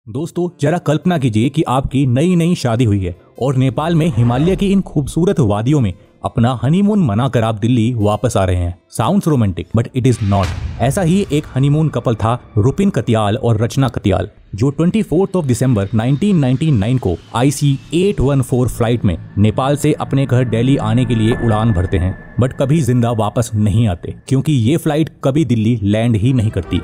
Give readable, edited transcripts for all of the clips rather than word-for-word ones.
दोस्तों जरा कल्पना कीजिए कि आपकी नई नई शादी हुई है और नेपाल में हिमालय की इन खूबसूरत वादियों में अपना हनीमून मनाकर आप दिल्ली वापस आ रहे हैं। Sounds romantic but it is not. ऐसा ही एक हनीमून कपल था रुपिन कतियाल और रचना कतियाल, जो 24 दिसंबर 1999 को IC 814 फ्लाइट में नेपाल से अपने घर दिल्ली आने के लिए उड़ान भरते हैं, बट कभी जिंदा वापस नहीं आते क्योंकि ये फ्लाइट कभी दिल्ली लैंड ही नहीं करती।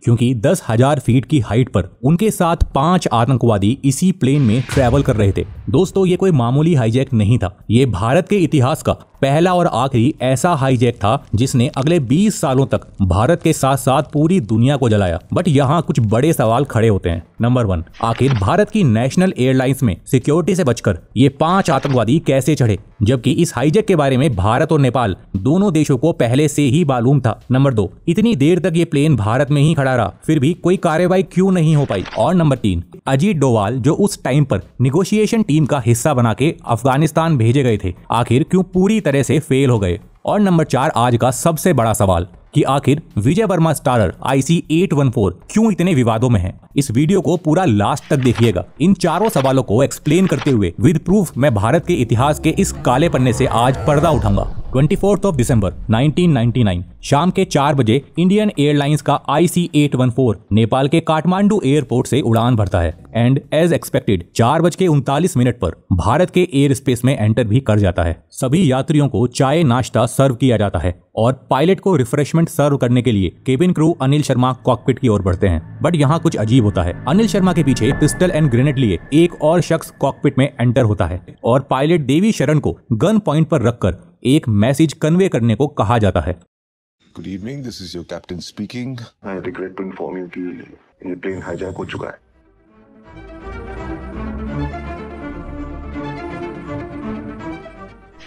क्योंकि 10,000 फीट की हाइट पर उनके साथ 5 आतंकवादी इसी प्लेन में ट्रैवल कर रहे थे। दोस्तों ये कोई मामूली हाईजैक नहीं था, ये भारत के इतिहास का पहला और आखिरी ऐसा हाईजैक था जिसने अगले 20 सालों तक भारत के साथ साथ पूरी दुनिया को जलाया। बट यहाँ कुछ बड़े सवाल खड़े होते हैं। नंबर 1, आखिर भारत की नेशनल एयरलाइंस में सिक्योरिटी से बचकर ये 5 आतंकवादी कैसे चढ़े, जबकि इस हाईजैक के बारे में भारत और नेपाल दोनों देशों को पहले से ही मालूम था। नंबर 2, इतनी देर तक ये प्लेन भारत में ही खड़ा रहा, फिर भी कोई कार्रवाई क्यों नहीं हो पाई। और नंबर 3, अजीत डोवाल जो उस टाइम पर निगोशिएशन टीम का हिस्सा बना के अफगानिस्तान भेजे गए थे, आखिर क्यों पूरी तरह से फेल हो गए। और नंबर 4, आज का सबसे बड़ा सवाल कि आखिर विजय वर्मा स्टारर IC 814 क्यों इतने विवादों में है। इस वीडियो को पूरा लास्ट तक देखिएगा। इन चारों सवालों को एक्सप्लेन करते हुए विद प्रूफ मैं भारत के इतिहास के इस काले पन्ने से आज पर्दा उठाऊंगा। 24 दिसंबर 1999 शाम के 4 बजे इंडियन एयरलाइंस का IC 814 नेपाल के काठमांडू एयरपोर्ट से उड़ान भरता है एंड एज एक्सपेक्टेड 4:39 पर भारत के एयर स्पेस में एंटर भी कर जाता है। सभी यात्रियों को चाय नाश्ता सर्व किया जाता है और पायलट को रिफ्रेशमेंट सर्व करने के लिए cabin crew Anil Sharma cockpit की ओर बढ़ते हैं। बट यहाँ कुछ अजीब होता है। अनिल शर्मा के पीछे पिस्टल एंड ग्रेनेड लिए एक और शख्स कॉकपिट में एंटर होता है और पायलट देवी शरण को गन पॉइंट पर रखकर एक मैसेज कन्वे करने को कहा जाता है। Good evening, this is your captain speaking. I regret to inform you कि ये प्लेन हाईजैक हो चुका है।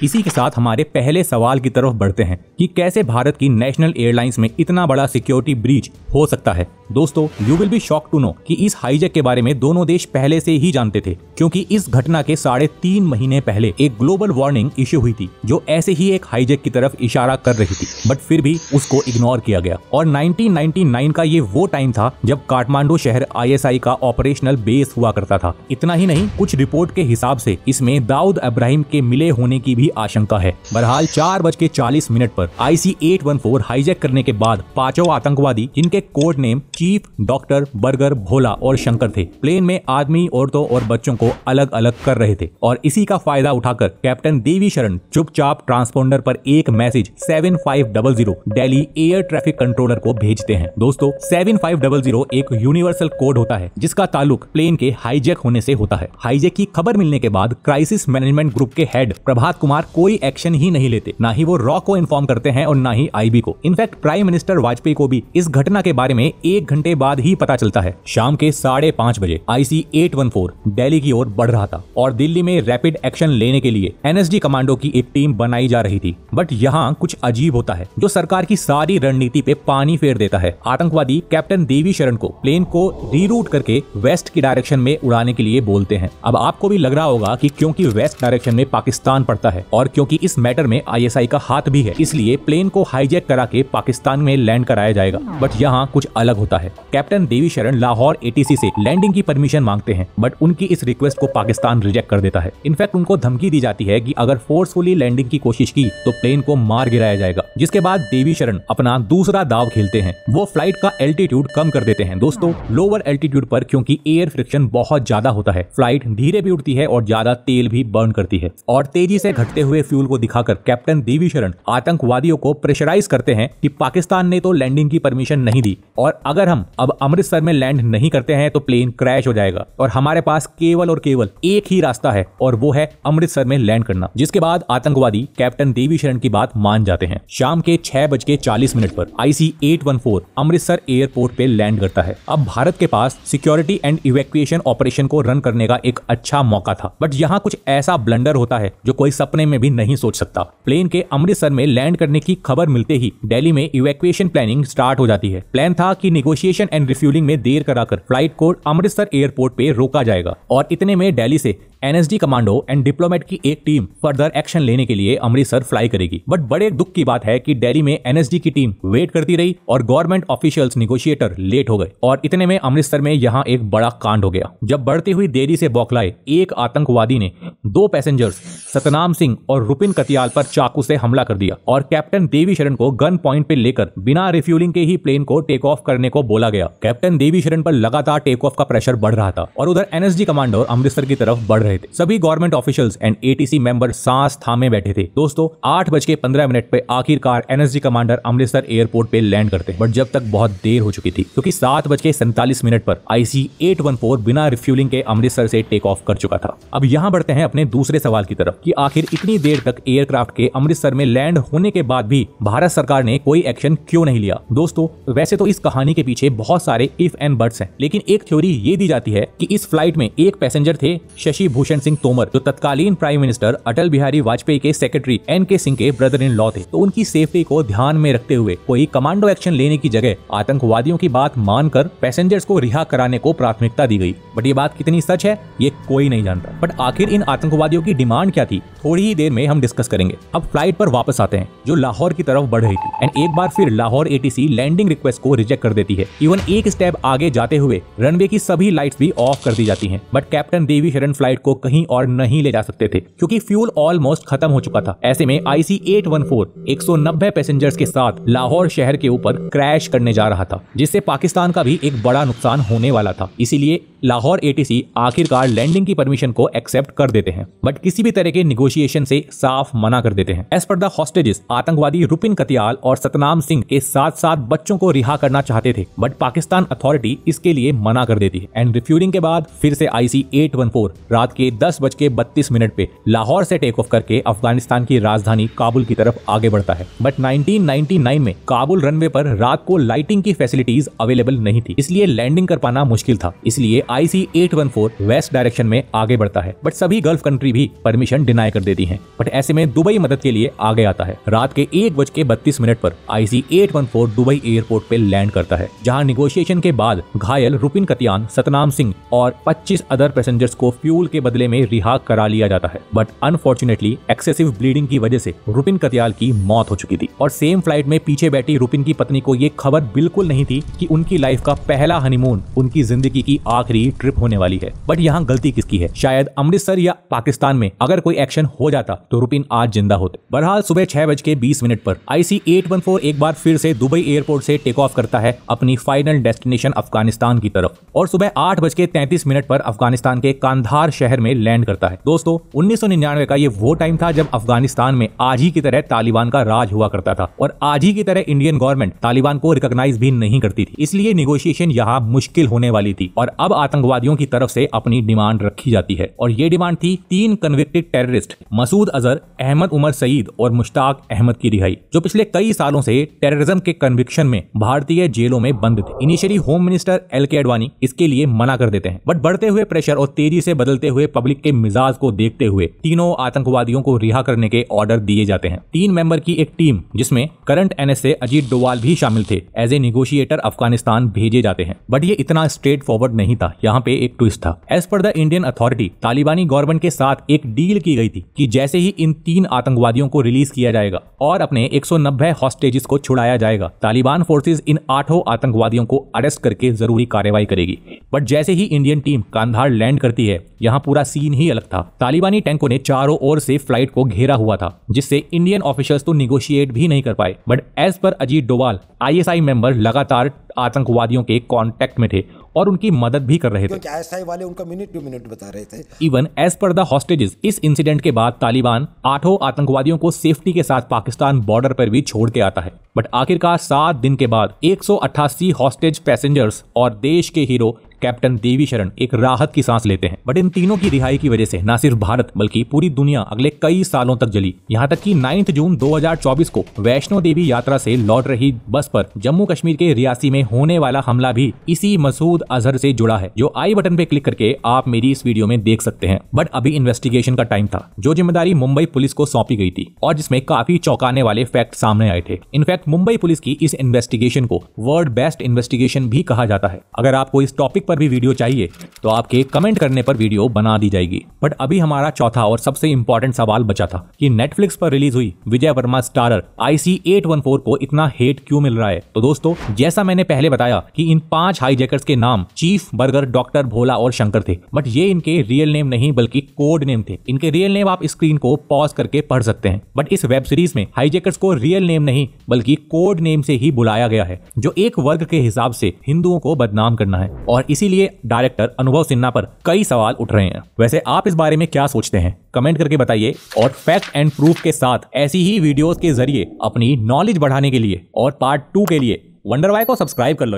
इसी के साथ हमारे पहले सवाल की तरफ बढ़ते हैं कि कैसे भारत की नेशनल एयरलाइंस में इतना बड़ा सिक्योरिटी ब्रीच हो सकता है। दोस्तों you will be shock to know कि इस हाईजैक के बारे में दोनों देश पहले से ही जानते थे, क्योंकि इस घटना के 3.5 महीने पहले एक ग्लोबल वार्निंग इश्यू हुई थी जो ऐसे ही एक हाईजैक की तरफ इशारा कर रही थी, बट फिर भी उसको इग्नोर किया गया। और 1999 का ये वो टाइम था जब काठमांडू शहर ISI का ऑपरेशनल बेस हुआ करता था। इतना ही नहीं, कुछ रिपोर्ट के हिसाब से इसमें दाऊद इब्राहिम के मिले होने की भी आशंका है। बहरहाल 4:40 पर IC 814 हाईजैक करने के बाद 5 आतंकवादी, जिनके code name chief, doctor, burger, Bhola और शंकर थे, प्लेन में आदमी, औरतों और बच्चों को अलग अलग कर रहे थे। और इसी का फायदा उठाकर कैप्टन देवी शरण चुपचाप ट्रांसपोंडर पर एक message 7500 Delhi air traffic controller को भेजते हैं। दोस्तों 7500 एक यूनिवर्सल कोड होता है जिसका ताल्लुक प्लेन के हाईजैक होने से होता है। हाईजैक की खबर मिलने के बाद क्राइसिस मैनेजमेंट ग्रुप के हेड प्रभात कुमार कोई एक्शन ही नहीं लेते, ना ही वो रॉ को इन्फॉर्म करते हैं और ना ही IB को। इनफैक्ट प्राइम मिनिस्टर वाजपेयी को भी इस घटना के बारे में 1 घंटे बाद ही पता चलता है। शाम के 5:30 बजे IC 814 दिल्ली की ओर बढ़ रहा था और दिल्ली में रैपिड एक्शन लेने के लिए NSD कमांडो की एक टीम बनाई जा रही थी। बट यहाँ कुछ अजीब होता है जो सरकार की सारी रणनीति पे पानी फेर देता है। आतंकवादी कैप्टन देवी शरण को प्लेन को रीरूट करके वेस्ट की डायरेक्शन में उड़ाने के लिए बोलते हैं। अब आपको भी लग रहा होगा कि क्योंकि वेस्ट डायरेक्शन में पाकिस्तान पड़ता है और क्योंकि इस मैटर में ISI का हाथ भी है, इसलिए प्लेन को हाईजैक करा के पाकिस्तान में लैंड कराया जाएगा। बट यहाँ कुछ अलग होता है। कैप्टन देवी शरण लाहौर ATC से लैंडिंग की परमिशन मांगते हैं, बट उनकी इस रिक्वेस्ट को पाकिस्तान रिजेक्ट कर देता है। इनफैक्ट उनको धमकी दी जाती है कि अगर फोर्सफुली लैंडिंग की कोशिश की तो प्लेन को मार गिराया जाएगा। जिसके बाद देवी शरण अपना दूसरा दाव खेलते हैं, वो फ्लाइट का एल्टीट्यूड कम कर देते हैं। दोस्तों लोअर एल्टीट्यूड पर क्योंकि एयर फ्रिक्शन बहुत ज्यादा होता है, फ्लाइट धीरे भी उड़ती है और ज्यादा तेल भी बर्न करती है। और तेजी से घटते हुए फ्यूल को दिखाकर कैप्टन देवी शरण आतंकवादियों को प्रेशराइज करते हैं कि पाकिस्तान ने तो लैंडिंग की परमिशन नहीं दी और अगर हम अब अमृतसर में लैंड नहीं करते हैं तो प्लेन क्रैश हो जाएगा और हमारे पास केवल और केवल एक ही रास्ता है और वो है अमृतसर में लैंड करना। जिसके बाद आतंकवादी कैप्टन देवी शरण की बात मान जाते हैं। शाम के 6:40 पर IC 814 अमृतसर एयरपोर्ट पे लैंड करता है। अब भारत के पास सिक्योरिटी एंड इवैक्यूएशन ऑपरेशन को रन करने का एक अच्छा मौका था, बट यहाँ कुछ ऐसा ब्लंडर होता है जो कोई सपने में भी नहीं सोच सकता। प्लेन के अमृतसर में लैंड करने की खबर मिलते ही दिल्ली में इवैक्यूएशन प्लानिंग स्टार्ट हो जाती है। प्लान था कि नेगोशिएशन एंड रिफ्यूलिंग में देर कराकर फ्लाइट को अमृतसर एयरपोर्ट पे रोका जाएगा और इतने में दिल्ली से एनएसजी कमांडो एंड डिप्लोमेट की एक टीम फर्दर एक्शन लेने के लिए अमृतसर फ्लाई करेगी। बट बड़े दुख की बात है कि दिल्ली में एनएसजी की टीम वेट करती रही और गवर्नमेंट ऑफिशियल्स नेगोशिएटर लेट हो गए और इतने में अमृतसर में यहाँ एक बड़ा कांड हो गया। जब बढ़ती हुई देरी से बौखलाए एक आतंकवादी ने 2 पैसेंजर्स सतनाम सिंह और रुपिन कतियाल पर चाकू से हमला कर दिया और कैप्टन देवी शरण को गन पॉइंट पे लेकर बिना रिफ्यूलिंग के ही प्लेन को टेक ऑफ करने को बोला गया। कैप्टन देवी शरण पर लगातार टेक ऑफ का प्रेशर बढ़ रहा था और उधर एनएसजी कमांडो अमृतसर की तरफ बढ़ रहे थे। सभी government officials and ATC member सांस थामे बैठे थे। दोस्तों 8:15 पे आखिरकार एनएसजी कमांडर अमृतसर एयरपोर्ट पे लैंड करते, बट जब तक बहुत देर हो चुकी थी क्योंकि 7:47 पर IC-814 बिना रिफ्यूलिंग के अमृतसर से टेक ऑफ कर चुका था। अब यहाँ बढ़ते हैं अपने दूसरे सवाल की तरफ कि आखिर इतनी देर तक एयरक्राफ्ट के अमृतसर में लैंड होने के बाद भी भारत सरकार ने कोई एक्शन क्यों नहीं लिया। दोस्तों वैसे तो इस कहानी के पीछे बहुत सारे इफ एंड बट्स हैं, लेकिन एक थ्योरी ये दी जाती है कि इस फ्लाइट में एक पैसेंजर थे शशि भूषण सिंह तोमर, जो तत्कालीन प्राइम मिनिस्टर अटल बिहारी वाजपेयी के सेक्रेटरी NK सिंह के ब्रदर इन लॉ थे। तो उनकी सेफ्टी को ध्यान में रखते हुए कोई कमांडो एक्शन लेने की जगह आतंकवादियों की बात मानकर पैसेंजर्स को रिहा कराने को प्राथमिकता दी गई। बट ये बात कितनी सच है ये कोई नहीं जानता। बट आखिर इन आतंकवादियों की डिमांड क्या थी, थोड़ी ही देर में हम डिस्कस करेंगे। अब फ्लाइट पर वापस आते हैं जो लाहौर की तरफ बढ़ रही थी एंड एक बार फिर लाहौर ATC लैंडिंग रिक्वेस्ट को रिजेक्ट कर देती है। इवन एक स्टेप आगे जाते हुए रनवे की सभी लाइट्स भी ऑफ कर दी जाती हैं। बट कैप्टन देवी शरण फ्लाइट को कहीं और नहीं ले जा सकते थे क्योंकि फ्यूल ऑलमोस्ट खत्म हो चुका था। ऐसे में IC-814 190 पैसेंजर्स के साथ लाहौर शहर के ऊपर क्रैश करने जा रहा था, जिससे पाकिस्तान का भी एक बड़ा नुकसान होने वाला था। इसीलिए लाहौर ATC आखिरकार लैंडिंग की परमिशन को एक्सेप्ट कर देते हैं, बट किसी भी तरह के निगोशिएशन से साफ मना कर देते हैं। एज पर द हॉस्टेजेस आतंकवादी रुपिन कतियाल और सतनाम सिंह के साथ साथ बच्चों को रिहा करना चाहते थे, बट पाकिस्तान अथॉरिटी इसके लिए मना कर देती है एंड रिफ्यूलिंग के बाद फिर से IC-814 रात के 10:32 पे लाहौर से टेक ऑफ करके अफगानिस्तान की राजधानी काबुल की तरफ आगे बढ़ता है। बट 1999 में काबुल रनवे पर रात को लाइटिंग की फैसिलिटीज अवेलेबल नहीं थी, इसलिए लैंडिंग कर पाना मुश्किल था। इसलिए IC-814 वेस्ट डायरेक्शन में आगे बढ़ता है, बट सभी गल्फ कंट्री भी परमिशन डिनाई कर देती हैं। बट ऐसे में दुबई मदद के लिए आगे आता है। रात के 1:32 पर IC-814 दुबई एयरपोर्ट पे लैंड करता है, जहां निगोशिएशन के बाद घायल रुपिन कतियान, सतनाम सिंह और 25 अदर पैसेंजर्स को फ्यूल के बदले में रिहा करा लिया जाता है। बट अनफॉर्चुनेटली एक्सेसिव ब्लीडिंग की वजह से रुपिन कतियाल की मौत हो चुकी थी और सेम फ्लाइट में पीछे बैठी रुपिन की पत्नी को ये खबर बिल्कुल नहीं थी कि उनकी लाइफ का पहला हनीमून उनकी जिंदगी की आखिरी ट्रिप होने वाली है। बट यहाँ गलती किसकी है? शायद अमृतसर या पाकिस्तान में अगर कोई एक्शन हो जाता तो रुपिन आज जिंदा होते। बहरहाल सुबह 6:20 पर IC-814 एक बार फिर से दुबई एयरपोर्ट से टेक ऑफ करता है अपनी फाइनल डेस्टिनेशन अफगानिस्तान की तरफ और सुबह 8:33 पर अफगानिस्तान के कांधार शहर में लैंड करता है। दोस्तों 1999 का ये वो टाइम था जब अफगानिस्तान में आज ही की तरह तालिबान का राज हुआ करता था और आज ही की तरह इंडियन गवर्नमेंट तालिबान को रिकॉग्नाइज भी नहीं करती थी, इसलिए निगोशिएशन यहाँ मुश्किल होने वाली थी। और अब आतंकवादियों की तरफ से अपनी डिमांड रखी जाती है और ये डिमांड थी 3 कन्विक्टेड टेररिस्ट मसूद अजहर, अहमद उमर सईद और मुश्ताक अहमद की रिहाई, जो पिछले कई सालों से टेररिज्म के कन्विक्शन में भारतीय जेलों में बंद थे। Initially home minister LK Advani इसके लिए मना कर देते हैं, बट बढ़ते हुए प्रेशर और तेजी से बदलते हुए पब्लिक के मिजाज को देखते हुए तीनों आतंकवादियों को रिहा करने के ऑर्डर दिए जाते हैं। 3 मेंबर की एक टीम जिसमें करंट NSA अजीत डोवाल भी शामिल थे एज ए निगोशिएटर अफगानिस्तान भेजे जाते हैं। बट ये इतना स्ट्रेट फॉरवर्ड नहीं था, यहाँ पे एक ट्विस्ट था। As per the Indian authority तालिबानी गवर्नमेंट के साथ एक डील की गई थी कि जैसे ही इन 3 आतंकवादियों को रिलीज किया जाएगा और अपने 190 हॉस्टेजेस को छुड़ाया जाएगा, तालिबान फोर्सेज इन 8 आतंकवादियों को अरेस्ट करके जरूरी कार्रवाई करेगी। बट जैसे ही इंडियन टीम कांधार लैंड करती है, यहाँ पूरा सीन ही अलग था। तालिबानी टैंकों ने चारों ओर से फ्लाइट को घेरा हुआ था, जिससे इंडियन ऑफिसर्स तो निगोशिएट भी नहीं कर पाए। But as per Ajit Doval ISI member लगातार आतंकवादियों के कांटेक्ट में थे और उनकी मदद भी कर रहे थे, क्योंकि ISI वाले उनका मिनट टू मिनट बता रहे थे। Even as per the hostages, इस इंसिडेंट के बाद तालिबान 8 आतंकवादियों को सेफ्टी के साथ पाकिस्तान बॉर्डर पर भी छोड़ के आता है। बट आखिरकार 7 दिन के बाद 188 हॉस्टेज पैसेंजर्स और देश के हीरो कैप्टन देवी शरण एक राहत की सांस लेते हैं। बट इन तीनों की रिहाई की वजह से न सिर्फ भारत बल्कि पूरी दुनिया अगले कई सालों तक जली। यहाँ तक कि 9 जून 2024 को वैष्णो देवी यात्रा से लौट रही बस पर जम्मू कश्मीर के रियासी में होने वाला हमला भी इसी मसूद अजहर से जुड़ा है, जो आई बटन पे क्लिक करके आप मेरी इस वीडियो में देख सकते हैं। बट अभी इन्वेस्टिगेशन का टाइम था, जो जिम्मेदारी मुंबई पुलिस को सौंपी गई थी और जिसमें काफी चौंकाने वाले फैक्ट सामने आए थे। इनफैक्ट मुंबई पुलिस की इस इन्वेस्टिगेशन को वर्ल्ड बेस्ट इन्वेस्टिगेशन भी कहा जाता है। अगर आपको इस टॉपिक पर भी वीडियो चाहिए तो आपके कमेंट करने पर वीडियो बना दी जाएगी। बट अभी हमारा चौथा और सबसे इंपॉर्टेंट सवाल बचा था कि नेटफ्लिक्स पर रिलीज हुई विजय वर्मा स्टारर IC-814 को इतना हेट क्यों मिल रहा है। तो दोस्तों, जैसा मैंने पहले बताया कि इन 5 हाईजैकर्स के नाम चीफ, बर्गर, डॉक्टर, भोला और शंकर थे। बट ये इनके रियल नेम नहीं बल्कि कोड नेम थे। इनके रियल नेम आप स्क्रीन को पॉज करके पढ़ सकते हैं। बट इस वेब सीरीज में हाईजैकर्स को रियल नेम नहीं बल्कि कोड नेम से ही बुलाया गया है, जो एक वर्ग के हिसाब से हिंदुओं को बदनाम करना है। और इसीलिए डायरेक्टर अनुभव सिन्हा पर कई सवाल उठ रहे हैं। वैसे आप इस बारे में क्या सोचते हैं, कमेंट करके बताइए। और फैक्ट एंड प्रूफ के साथ ऐसी ही वीडियोस के जरिए अपनी नॉलेज बढ़ाने के लिए और पार्ट 2 के लिए वंडर वाई को सब्सक्राइब कर लो।